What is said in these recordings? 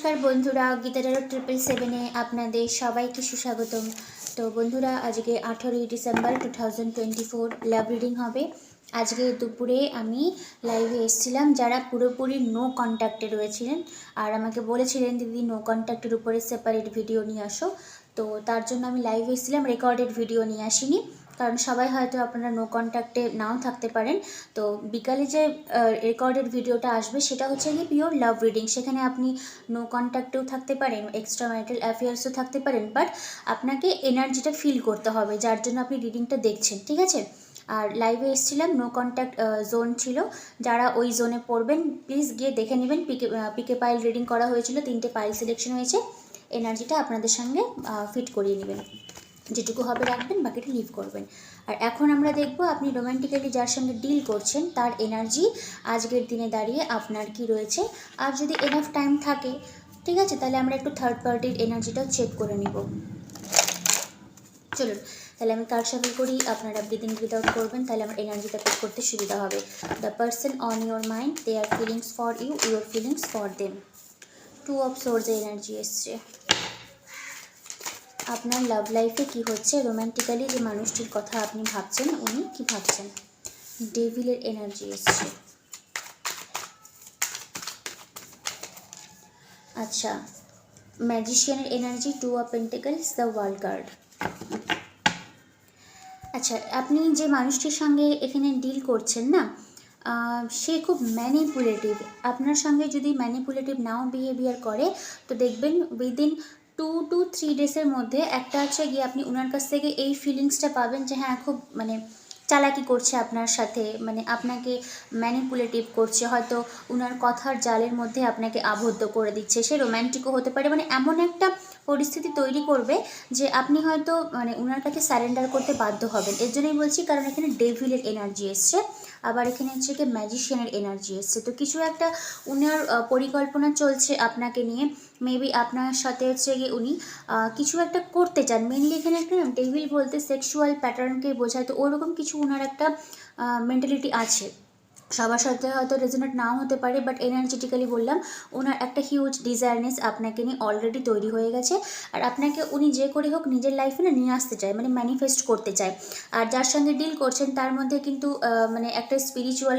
নমস্কার বন্ধুরা, গীতা টারো 777-এ আপনাদের সবাইকে সুস্বাগতম। তো বন্ধুরা, আজকে 18ই ডিসেম্বর 2024 লাভ রিডিং হবে। আজকে দুপুরে আমি লাইভে এসেছিলাম যারা পুরোপুরি নো কন্ট্যাক্টে রয়েছিলেন, আর আমাকে বলেছিলেন দিদি নো কন্ট্যাক্টের উপরে সেপারেট ভিডিও নিয়ে আসো। তো তার জন্য আমি লাইভে এসেছিলাম, রেকর্ডেড ভিডিও নিয়ে আসিনি, কারণ সবাই হয়তো আপনারা নো কন্ট্যাক্টে নাও থাকতে পারেন। তো বিকালে যে রেকর্ডেড ভিডিওটা আসবে সেটা হচ্ছে কি পিওর লাভ রিডিং। সেখানে আপনি নো কন্ট্যাক্টেও থাকতে পারেন, এক্সট্রা ম্যারিটাল অ্যাফেয়ার্সও থাকতে পারেন, বাট আপনাকে এনার্জিটা ফিল করতে হবে যার জন্য আপনি রিডিংটা দেখছেন, ঠিক আছে? আর লাইভে এসেছিলাম, নো কন্ট্যাক্ট জোন ছিল, যারা ওই জোনে পড়বেন প্লিজ গিয়ে দেখে নেবেন। পিকে পাইল রিডিং করা হয়েছিল, 3টে পাইল সিলেকশন হয়েছে, এনার্জিটা আপনাদের সঙ্গে ফিট করিয়ে নেবেন, যেটুকু হবে রাখবেন, বাকিটা লিভ করবেন। আর এখন আমরা দেখব আপনি রোম্যান্টিক্যালি যার সঙ্গে ডিল করছেন তার এনার্জি আজকের দিনে দাঁড়িয়ে আপনার কি রয়েছে। আর যদি এনাফ টাইম থাকে, ঠিক আছে, তাহলে আমরা একটু থার্ড পার্টির এনার্জিটাও চেক করে নিব। চলুন তাহলে আমি কার সাথে করি, আপনারা ব্রিদিং ব্রিথ আউট করবেন, তাহলে আমার এনার্জিটা পিক করতে সুবিধা হবে। The person on your mind, they are feelings for you, your feelings for them. 2 of সোর্সের এনার্জি এসছে। আপনার লাভ লাইফে কি হচ্ছে, রোম্যান্টিক্যালি যে মানুষটির কথা আপনি ভাবছেন উনি কি ভাবছেন। ডেভিলের এনার্জি এসছে। আচ্ছা, ম্যাজিশিয়ানের energy, 2 of pentacles, the world কার্ড। আচ্ছা, আপনি যে মানুষটির সঙ্গে এখানে ডিল করছেন না, সে খুব ম্যানিপুলেটিভ। আপনার সঙ্গে যদি ম্যানিপুলেটিভ নাও বিহেভিয়ার করে, তো দেখবেন উইদিন 2 to 3 ডেজের মধ্যে একটা হচ্ছে গিয়ে আপনি ওনার কাছ থেকে এই ফিলিংসটা পাবেন যে হ্যাঁ খুব চালাকি করছে আপনার সাথে, আপনাকে ম্যানিপুলেটিভ করছে, হয়তো ওনার কথার জালের মধ্যে আপনাকে আবদ্ধ করে দিচ্ছে। সে রোম্যান্টিকও হতে পারে, এমন একটা পরিস্থিতি তৈরি করবে যে আপনি হয়তো ওনার কাছে স্যারেন্ডার করতে বাধ্য হবেন। এর জন্যই বলছি, কারণ এখানে ডেভিলের এনার্জি এসছে, আবার এখানে হচ্ছে কি ম্যাজিশিয়ানের এনার্জি এসছে। তো কিছু একটা উনার পরিকল্পনা চলছে আপনাকে নিয়ে, মেবি আপনার সাথে হচ্ছে গিয়ে উনি কিছু একটা করতে চান। মেনলি এখানে একটা ডেভিল বলতে সেক্সুয়াল প্যাটার্নকে বোঝায়, তো ওরকম কিছু ওনার একটা মেন্টালিটি আছে। সবার সাথে হয়তো রেজোনেট নাও হতে পারে, বাট এনার্জেটিক্যালি বললাম ওনার একটা হিউজ ডিজায়ারনেস আপনাকে নিয়ে অলরেডি তৈরি হয়ে গেছে, আর আপনাকে উনি যে করে হোক নিজের লাইফে নিয়ে আসতে চায়, ম্যানিফেস্ট করতে চায়। আর যার সঙ্গে ডিল করছেন তার মধ্যে কিন্তু একটা স্পিরিচুয়াল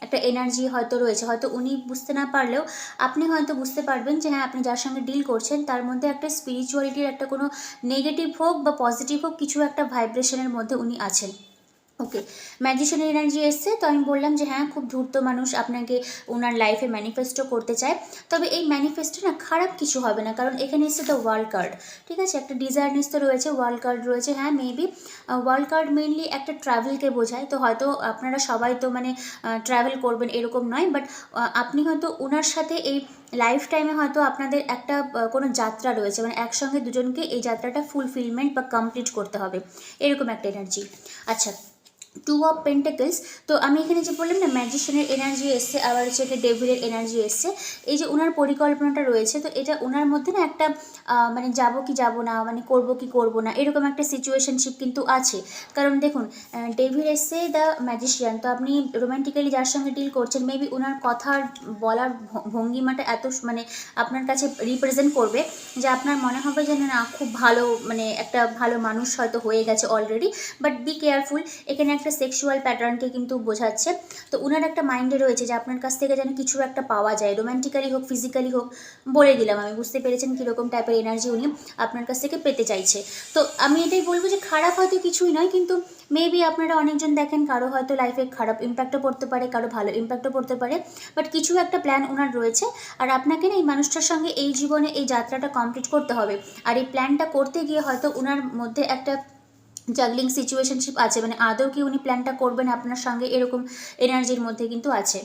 একটা এনার্জি হয়তো রয়েছে, হয়তো উনি বুঝতে না পারলেও আপনি হয়তো বুঝতে পারবেন যে হ্যাঁ আপনি যার সঙ্গে ডিল করছেন তার মধ্যে একটা স্পিরিচুয়ালিটির একটা কোনো নেগেটিভ হোক বা পজিটিভ হোক, কিছু একটা ভাইব্রেশনের মধ্যে উনি আছেন। ওকে, ম্যাজিশিয়ানের এনার্জি এসছে, তো আমি বললাম যে হ্যাঁ খুব ধূর্ত মানুষ, আপনাকে ওনার লাইফে ম্যানিফেস্টো করতে চায়। তবে এই ম্যানিফেস্টো না খারাপ কিছু হবে না, কারণ এখানে এসছে দ্য ওয়ার্ল্ড কার্ড, ঠিক আছে, একটা ডিজায়ারনেস তো রয়েছে, ওয়ার্ল্ড কার্ড রয়েছে। হ্যাঁ মেবি ওয়ার্ল্ড কার্ড মেনলি একটা ট্রাভেলকে বোঝায়, তো হয়তো আপনারা সবাই তো ট্রাভেল করবেন এরকম নয়, বাট আপনি হয়তো ওনার সাথে এই লাইফ টাইমে হয়তো আপনাদের একটা কোনো যাত্রা রয়েছে, একসঙ্গে দুজনকে এই যাত্রাটা ফুলফিলমেন্ট বা কমপ্লিট করতে হবে, এরকম একটা এনার্জি। আচ্ছা, 2 অফ পেন্টাকলস, তো আমি এখানে যে বললাম না ম্যাজিশিয়ানের এনার্জি এসছে, আবার হচ্ছে একটা ডেভিলের এনার্জি এসছে। এই যে ওনার পরিকল্পনাটা রয়েছে, তো এটা ওনার মধ্যে না একটা যাবো কি যাবো না, করবো কি করবো না, এরকম একটা সিচুয়েশনশিপ কিন্তু আছে। কারণ দেখুন, ডেভিল এসছে দ্য ম্যাজিশিয়ান, তো আপনি রোম্যান্টিক্যালি যার সঙ্গে ডিল করছেন, মেবি ওনার কথার বলার ভঙ্গিমাটা এত আপনার কাছে রিপ্রেজেন্ট করবে যে আপনার মনে হবে যে না খুব ভালো, একটা ভালো মানুষ হয়তো হয়ে গেছে অলরেডি, বাট বি কেয়ারফুল। এখানে একটা সেক্সুয়াল প্যাটার্নকে কিন্তু বোঝাচ্ছে, তো ওনার একটা মাইন্ডে রয়েছে যে আপনার কাছ থেকে যেন কিছু একটা পাওয়া যায়, রোম্যান্টিক্যালি হোক ফিজিক্যালি হোক, বলে দিলাম আমি, বুঝতে পেরেছেন কীরকম টাইপের এনার্জি উনি আপনার কাছ থেকে পেতে চাইছে। তো আমি এটাই বলবো যে খারাপ হয়তো কিছুই নয়, কিন্তু মেবি আপনারা অনেকজন দেখেন কারো হয়তো লাইফে খারাপ ইম্প্যাক্টও পড়তে পারে, কারো ভালো ইম্প্যাক্টও পড়তে পারে, বাট কিছু একটা প্ল্যান ওনার রয়েছে, আর আপনাকে না এই মানুষটার সঙ্গে এই জীবনে এই যাত্রাটা কমপ্লিট করতে হবে। আর এই প্ল্যানটা করতে গিয়ে হয়তো ওনার মধ্যে একটা জাগলিং সিচুয়েশনশিপ আছে, আদৌ কি উনি প্ল্যানটা করবেন আপনার সঙ্গে, এরকম এনার্জির মধ্যে কিন্তু আছে।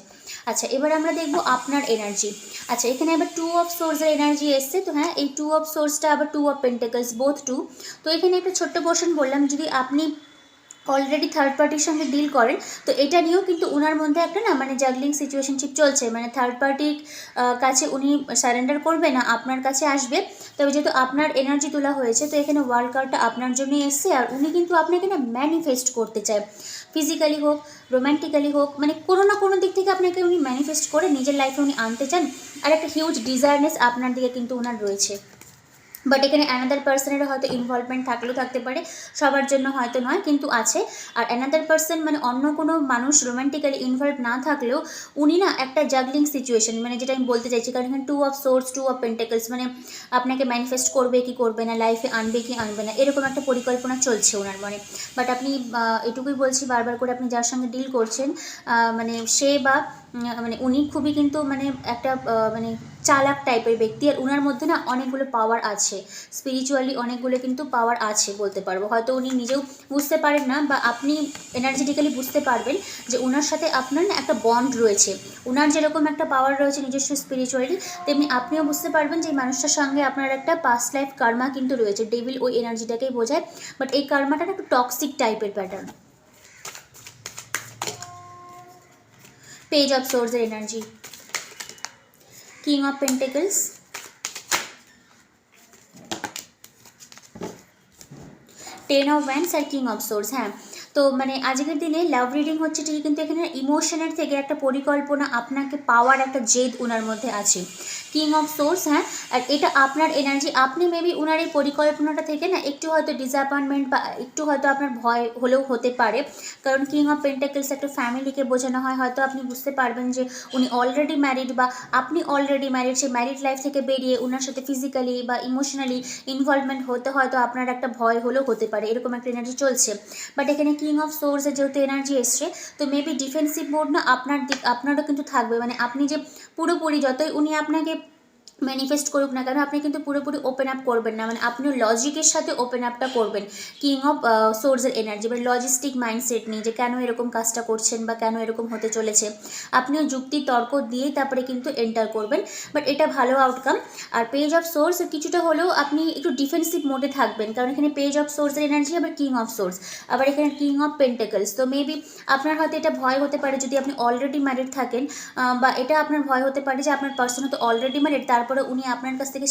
আচ্ছা, এবার আমরা দেখব আপনার এনার্জি। আচ্ছা, এখানে আবার 2 অফ সোর্সের এনার্জি এসছে, তো হ্যাঁ এই 2 অফ সোর্সটা আবার 2 অফ পেন্টাকলস, বোথ 2। তো এখানে একটা ছোট্ট পোর্শন বললাম, যদি আপনি অলরেডি থার্ড পার্টির সঙ্গে ডিল করেন, তো এটা নিয়েও কিন্তু ওনার মধ্যে একটা না মানে জাগলিং সিচুয়েশনশিপ চলছে, মানে থার্ড পার্টির কাছে উনি সারেন্ডার করবে না, আপনার কাছে আসবে। তবে যেহেতু আপনার এনার্জি তোলা হয়েছে, তো এখানে ওয়ার্ল্ড কার্ডটা আপনার জন্যই এসছে, আর উনি কিন্তু আপনাকে না ম্যানিফেস্ট করতে চায়, ফিজিক্যালি হোক, রোম্যান্টিক্যালি হোক, মানে কোনো না কোনো দিক থেকে আপনাকে উনি ম্যানিফেস্ট করে নিজের লাইফে উনি আনতে চান। আর একটা হিউজ ডিজায়ারনেস আপনার দিকে কিন্তু ওনার রয়েছে। বাট এখানে অ্যানাদার পার্সনের হয়তো ইনভলভমেন্ট থাকলেও থাকতে পারে, সবার জন্য হয়তো নয়, কিন্তু আছে। আর অ্যানাদার পার্সন মানে অন্য কোনো মানুষ রোম্যান্টিক্যালি ইনভলভ না থাকলেও উনি না একটা জাগলিং সিচুয়েশন, মানে যেটা আমি বলতে চাইছি, কারণ এখানে 2 অফ সোর্স, 2 অফ পেন্টাকলস, মানে আপনাকে ম্যানিফেস্ট করবে কি করবে না, লাইফে আনবে কি আনবে না, এরকম একটা পরিকল্পনা চলছে ওনার মনে। বাট আপনি এটুকুই বলছি বারবার করে, আপনি যার সঙ্গে ডিল করছেন মানে সে বা মানে উনি খুবই কিন্তু মানে একটা মানে চালাক টাইপের ব্যক্তি, আর ওনার মধ্যে না অনেকগুলো পাওয়ার আছে, স্পিরিচুয়ালি অনেকগুলো কিন্তু পাওয়ার আছে বলতে পারবো। হয়তো উনি নিজেও বুঝতে পারেন না, বা আপনি এনার্জেটিক্যালি বুঝতে পারবেন যে ওনার সাথে আপনার না একটা বন্ড রয়েছে। ওনার যেরকম একটা পাওয়ার রয়েছে নিজস্ব স্পিরিচুয়ালি, তেমনি আপনিও বুঝতে পারবেন যে এই মানুষটার সঙ্গে আপনার একটা পাস্ট লাইফ কার্মা কিন্তু রয়েছে। ডেভিল ওই এনার্জিটাকেই বোঝায়, বাট এই কার্মাটা একটু টক্সিক টাইপের প্যাটার্ন। পেজ অফ সোর্সের energy, king of pentacles, 10 of wands আর কিং অফ সোর্স। হ্যাঁ, তো মানে আজকের দিনে লাভ রিডিং হচ্ছে ঠিকই, কিন্তু এখানে ইমোশনের থেকে একটা পরিকল্পনা, আপনাকে পাওয়ার একটা জেদ ওনার মধ্যে আছে। কিং অফ সোর্স, হ্যাঁ, আর এটা আপনার এনার্জি। আপনি মেবি ওনার এই পরিকল্পনাটা থেকে না একটু হয়তো ডিসঅ্যাপয়েন্টমেন্ট বা একটু হয়তো আপনার ভয় হলেও হতে পারে, কারণ কিং অফ পেন্টাকলস একটা ফ্যামিলিকে বোঝানো হয়। হয়তো আপনি বুঝতে পারবেন যে উনি অলরেডি ম্যারিড, বা আপনি অলরেডি ম্যারিড, সেই ম্যারিড লাইফ থেকে বেরিয়ে ওনার সাথে ফিজিক্যালি বা ইমোশনালি ইনভলভমেন্ট হতে হয়তো আপনার একটা ভয় হলেও হতে পারে, এরকম একটা এনার্জি চলছে। বাট এখানে কিং অফ সোর্সের যেহেতু এনার্জি এসছে, তো মেবি ডিফেন্সিভ মোড না আপনারও কিন্তু থাকবে। মানে আপনি যে পুরোপুরি যতই উনি আপনাকে ম্যানিফেস্ট করুক না কেন, আপনি কিন্তু পুরোপুরি ওপেন আপ করবেন না, মানে আপনিও লজিকের সাথে ওপেন আপটা করবেন। কিং অফ সোর্সের এনার্জি বা লজিস্টিক মাইন্ডসেট নিয়ে, যে কেন এরকম কাজটা করছেন বা কেন এরকম হতে চলেছে, আপনিও যুক্তি তর্ক দিয়েই তারপরে কিন্তু এন্টার করবেন। বাট এটা ভালো আউটকাম। আর পেজ অফ সোর্স কিছুটা হলেও আপনি একটু ডিফেন্সিভ মোডে থাকবেন, কারণ এখানে পেজ অফ সোর্সের এনার্জি, আবার কিং অফ সোর্স, আবার এখানে কিং অফ পেন্টাকলস। তো মেবি আপনার হয়তো এটা ভয় হতে পারে যদি আপনি অলরেডি ম্যারিড থাকেন, বা এটা আপনার ভয় হতে পারে যে আপনার পার্সন হয়তো অলরেডি ম্যারিড, তারপরে উনি আপনার কাছ থেকে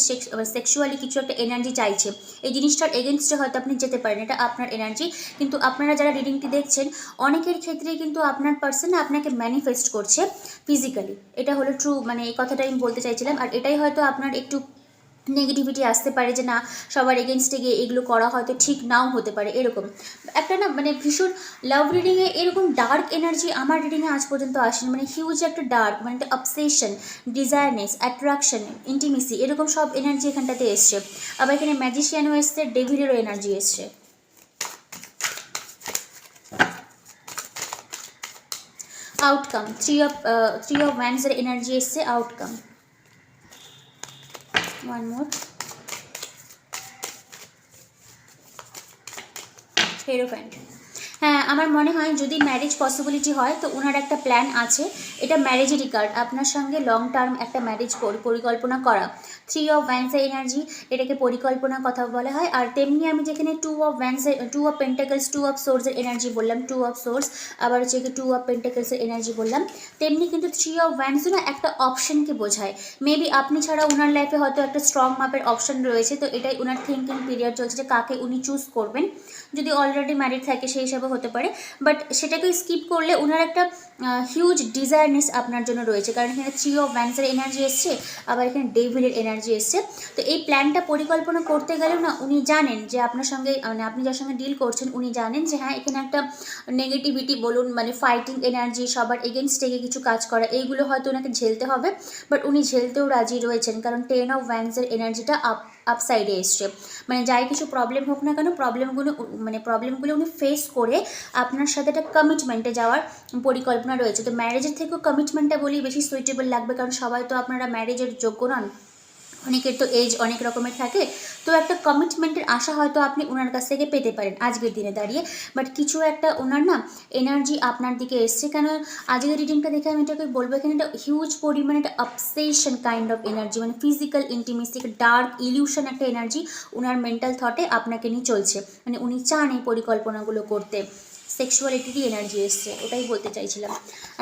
সেক্সুয়ালি কিছু একটা এনার্জি চাইছে। এই জিনিসটার এগেনস্টে হয়তো আপনি যেতে পারেন, এটা আপনার এনার্জি। কিন্তু আপনারা যারা রিডিংটি দেখছেন, অনেকের ক্ষেত্রেই কিন্তু আপনার পার্সন আপনাকে ম্যানিফেস্ট করছে ফিজিক্যালি। এটা হলো ট্রু, মানে এই কথাটাই আমি বলতে চাইছিলাম। আর এটাই হয়তো আপনার একটু নেগেটিভিটি আসতে পারে, যে না সবার এগেনস্টে গিয়ে এগুলো করা হয়তো ঠিক নাও হতে পারে, এরকম একটা না মানে ভীষণ লাভ রিডিংয়ে এরকম ডার্ক এনার্জি আমার রিডিংয়ে আজ পর্যন্ত আসেনি। মানে হিউজ একটা ডার্ক, মানে একটা অবসেশন, ডিজায়ারনেস, অ্যাট্রাকশন, ইন্টিমেসি, এরকম সব এনার্জি এখানটাতে এসছে। আবার এখানে ম্যাজিশিয়ানও এসছে, ডেভিলেরও এনার্জি এসছে। আউটকাম, থ্রি অফ ওয়ান্ডসের এনার্জি এসছে, আউটকাম। One more, hierophant. হ্যাঁ, আমার মনে হয় যদি ম্যারেজ পসিবিলিটি হয়, তো ওনার একটা প্ল্যান আছে। এটা ম্যারেজেরই কার্ড, আপনার সঙ্গে লং টার্ম একটা ম্যারেজ পরিকল্পনা করা। 3 অফ ওয়ান্ডসের এনার্জি, এটাকে পরিকল্পনার কথা বলা হয়। আর তেমনি আমি যেখানে 2 অফ ওয়ান্ডসের, 2 অফ পেন্টাকলস, 2 অফ সোর্সের এনার্জি বললাম, 2 অফ সোর্স, আবার হচ্ছে 2 অফ পেন্টাকলসের এনার্জি বললাম, তেমনি কিন্তু 3 অফ ওয়ান্ডসও না একটা অপশনকে বোঝায়। মেবি আপনি ছাড়া ওনার লাইফে হয়তো একটা স্ট্রং মাপের অপশন রয়েছে, তো এটাই ওনার থিঙ্কিং পিরিয়ড চলছে যে কাকে উনি চুজ করবেন। যদি অলরেডি ম্যারিড থাকে সেই হিসাবে হতে পারে, বাট সেটাকে স্কিপ করলে ওনার একটা হিউজ ডিজায়ারনেস আপনার জন্য রয়েছে, কারণ এখানে 3 অফ ওয়ান্ডসের এনার্জি এসছে, আবার এখানে ডেভিলের এনার্জি এসছে। তো এই প্ল্যানটা পরিকল্পনা করতে গেলেও না উনি জানেন যে আপনার সঙ্গে, মানে আপনি যার সঙ্গে ডিল করছেন, উনি জানেন যে হ্যাঁ এখানে একটা নেগেটিভিটি বলুন, মানে ফাইটিং এনার্জি, সবার এগেনস্ট থেকে কিছু কাজ করা, এইগুলো হয়তো ওনাকে ঝেলতে হবে। বাট উনি ঝেলতেও রাজি রয়েছেন, কারণ 10 অফ ওয়ান্ডসের এনার্জিটা আপসাইডে এসছে। মানে যাই কিছু প্রবলেম হোক না কেন, প্রবলেমগুলো উনি ফেস করে আপনার সাথে একটা কমিটমেন্টে যাওয়ার পরিকল্পনা রয়েছে। তো ম্যারেজের থেকেও কমিটমেন্টটা বলি বেশি সুইটেবল লাগবে, কারণ সবাই তো আপনারা ম্যারেজের যোগ্য নন, অনেকের তো এজ অনেক রকমের থাকে। তো একটা কমিটমেন্টের আশা হয়তো আপনি ওনার কাছ থেকে পেতে পারেন আজকের দিনে দাঁড়িয়ে। বাট কিছু একটা ওনার না এনার্জি আপনার দিকে এসছে, কেন আজকের রিডিংটা দেখে আমি এটাকে বলবো এখানে একটা হিউজ পরিমাণে একটা অবসেশন কাইন্ড অফ এনার্জি, মানে ফিজিক্যাল ইন্টিমেসি, ডার্ক ইলিউশন একটা এনার্জি ওনার মেন্টাল থটে আপনাকে নিয়ে চলছে। মানে উনি চান এই পরিকল্পনাগুলো করতে। সেক্সুয়ালিটিরই এনার্জি এসছে, ওটাই বলতে চাইছিলাম।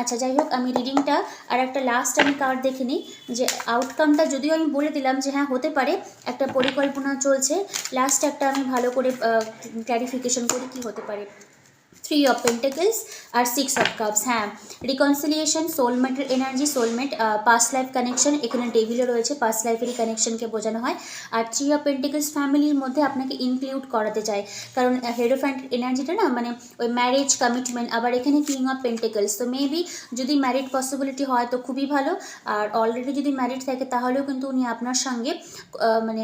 আচ্ছা যাই হোক, আমি রিডিংটা আর একটা লাস্ট আমি কার্ড দেখে নিই যে আউটকামটা, যদিও আমি বলে দিলাম যে হ্যাঁ হতে পারে, একটা পরিকল্পনা চলছে, লাস্ট একটা আমি ভালো করে ক্ল্যারিফিকেশন করি কী হতে পারে। 3 অফ পেন্টাকেলস আর 6 অফ কাপস। হ্যাঁ, রিকনসিলিয়েশন, সোলমেটের energy, soulmate, past life connection, এখানে ডেভিলও রয়েছে, পাস্ট লাইফেরই কানেকশনকে বোঝানো হয়। আর 3 অফ পেন্টাকেলস ফ্যামিলির মধ্যে আপনাকে ইনক্লুড করাতে চায়, কারণ হেরোফ্যান্ট এনার্জিটা না মানে ওই ম্যারেজ কমিটমেন্ট, আবার এখানে কিং অফ পেন্টাকেলস। তো মেবি যদি ম্যারিড পসিবিলিটি হয় তো খুবই ভালো, আর অলরেডি যদি ম্যারিড থাকে তাহলেও কিন্তু উনি আপনার সঙ্গে মানে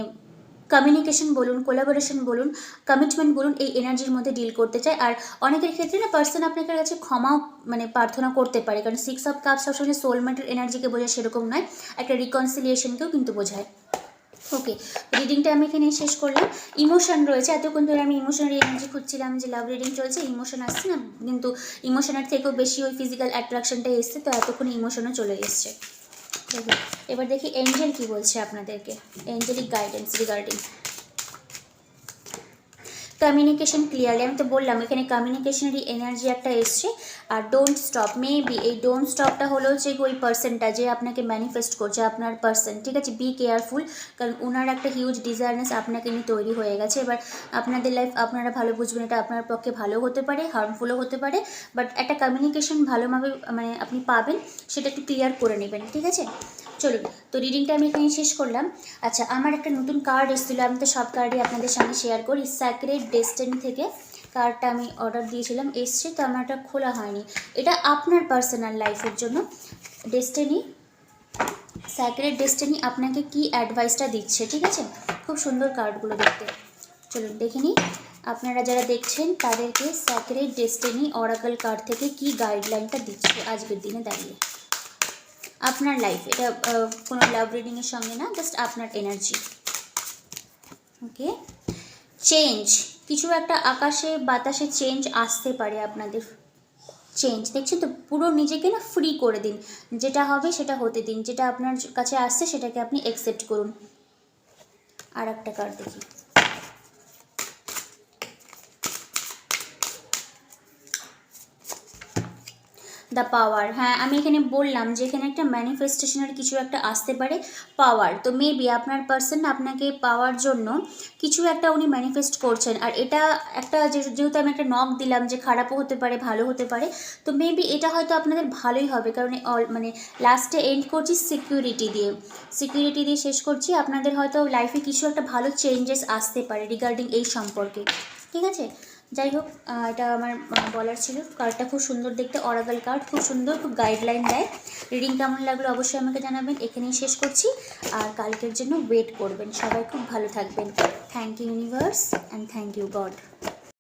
কমিউনিকেশন বলুন, কোলাবোরেশন বলুন, কমিটমেন্ট বলুন, এই এনার্জির মধ্যে ডিল করতে চায়। আর অনেকের ক্ষেত্রে না পার্সন আপনার কাছে ক্ষমাও মানে প্রার্থনা করতে পারে, কারণ 6 অফ কাপস সবসময় সোলমেটের এনার্জিকে বোঝায় সেরকম নয়, একটা রিকনসিলিয়েশনকেও কিন্তু বোঝায়। ওকে, রিডিংটা আমি এখানে শেষ করলাম। ইমোশন রয়েছে, এতক্ষণ ধরে আমি ইমোশনাল এনার্জি খুঁজছিলাম যে লাভ রিডিং চলছে, ইমোশন আসছে না, কিন্তু ইমোশনের থেকেও বেশি ওই ফিজিক্যাল অ্যাট্রাকশনটা এসছে, তো এতক্ষণ ইমোশনও চলে এসছে। দেখি এবার দেখি এঞ্জেল কি বলছে আপনাদেরকে, angelic guidance regarding communication clearly. আমি তো বললাম এখানে কমিউনিকেশনেরই এনার্জি একটা এসছে। আর ডোন্ট স্টপ, মেবি এই ডোন্ট স্টপটা হলো যে ওই পার্সনটা যে আপনাকে ম্যানিফেস্ট করছে, আপনার পার্সন, ঠিক আছে, বি কেয়ারফুল, কারণ ওনার একটা হিউজ ডিজায়ারনেস আপনাকে নিয়ে তৈরি হয়ে গেছে। এবার আপনাদের লাইফ আপনারা ভালো বুঝবেন, এটা আপনার পক্ষে ভালো হতে পারে, হার্মফুলও হতে পারে, বাট একটা কমিউনিকেশন ভালোভাবে মানে আপনি পাবেন, সেটা একটু ক্লিয়ার করে নেবেন, ঠিক আছে। চলুন, তো রিডিংটা আমি এখানে শেষ করলাম। আচ্ছা, আমার একটা নতুন কার্ড এসেছিলো, আমি তো সব কার্ডই আপনাদের সঙ্গে শেয়ার করি। স্যাক্রেড ডেস্টিনি থেকে কার্ডটা আমি অর্ডার দিয়েছিলাম, এসছে, তো আমার এটা খোলা হয়নি। এটা আপনার পার্সোনাল লাইফের জন্য ডেস্টিনি, স্যাক্রেড ডেস্টিনি আপনাকে কি অ্যাডভাইসটা দিচ্ছে, ঠিক আছে। খুব সুন্দর কার্ডগুলো দেখতে। চলুন দেখে নিই আপনারা যারা দেখছেন তাদেরকে স্যাক্রেড ডেস্টিনি অরাকল কার্ড থেকে কি গাইডলাইনটা দিচ্ছে আজকের দিনে দাঁড়িয়ে আপনার লাইফ। এটা কোনো লাভ রিডিংয়ের সঙ্গে না, জাস্ট আপনার এনার্জি। ওকে, চেঞ্জ, কিছু একটা আকাশে বাতাসে চেঞ্জ আসতে পারে আপনাদের। চেঞ্জ দেখছেন তো, পুরো নিজেকে না ফ্রি করে দিন, যেটা হবে সেটা হতে দিন, যেটা আপনার কাছে আসছে সেটাকে আপনি অ্যাকসেপ্ট করুন। আর একটা কার্ড দেখি, দ্য পাওয়ার। হ্যাঁ, আমি এখানে বললাম যে এখানে একটা ম্যানিফেস্টেশনের কিছু একটা আসতে পারে, পাওয়ার। তো মেবি আপনার পার্সন আপনাকে পাওয়ার জন্য কিছু একটা উনি ম্যানিফেস্ট করছেন, আর এটা একটা যেহেতু আমি একটা নক দিলাম যে খারাপও হতে পারে ভালো হতে পারে, তো মেবি এটা হয়তো আপনাদের ভালোই হবে, কারণ মানে লাস্টে এন্ড করছি সিকিউরিটি দিয়ে, সিকিউরিটি দিয়ে শেষ করছি। আপনাদের হয়তো লাইফে কিছু একটা ভালো চেঞ্জেস আসতে পারে রিগার্ডিং এই সম্পর্কে, ঠিক আছে। যাই হোক, এটা আমার বলার ছিল। কার্ডটা খুব সুন্দর দেখতে, অরাকল কার্ড, খুব সুন্দর, খুব গাইডলাইন দেয়। রিডিং কেমন লাগলো অবশ্যই আমাকে জানাবেন। এখানেই শেষ করছি, আর কালকের জন্য ওয়েট করবেন। সবাই খুব ভালো থাকবেন। Thank you universe and thank you god.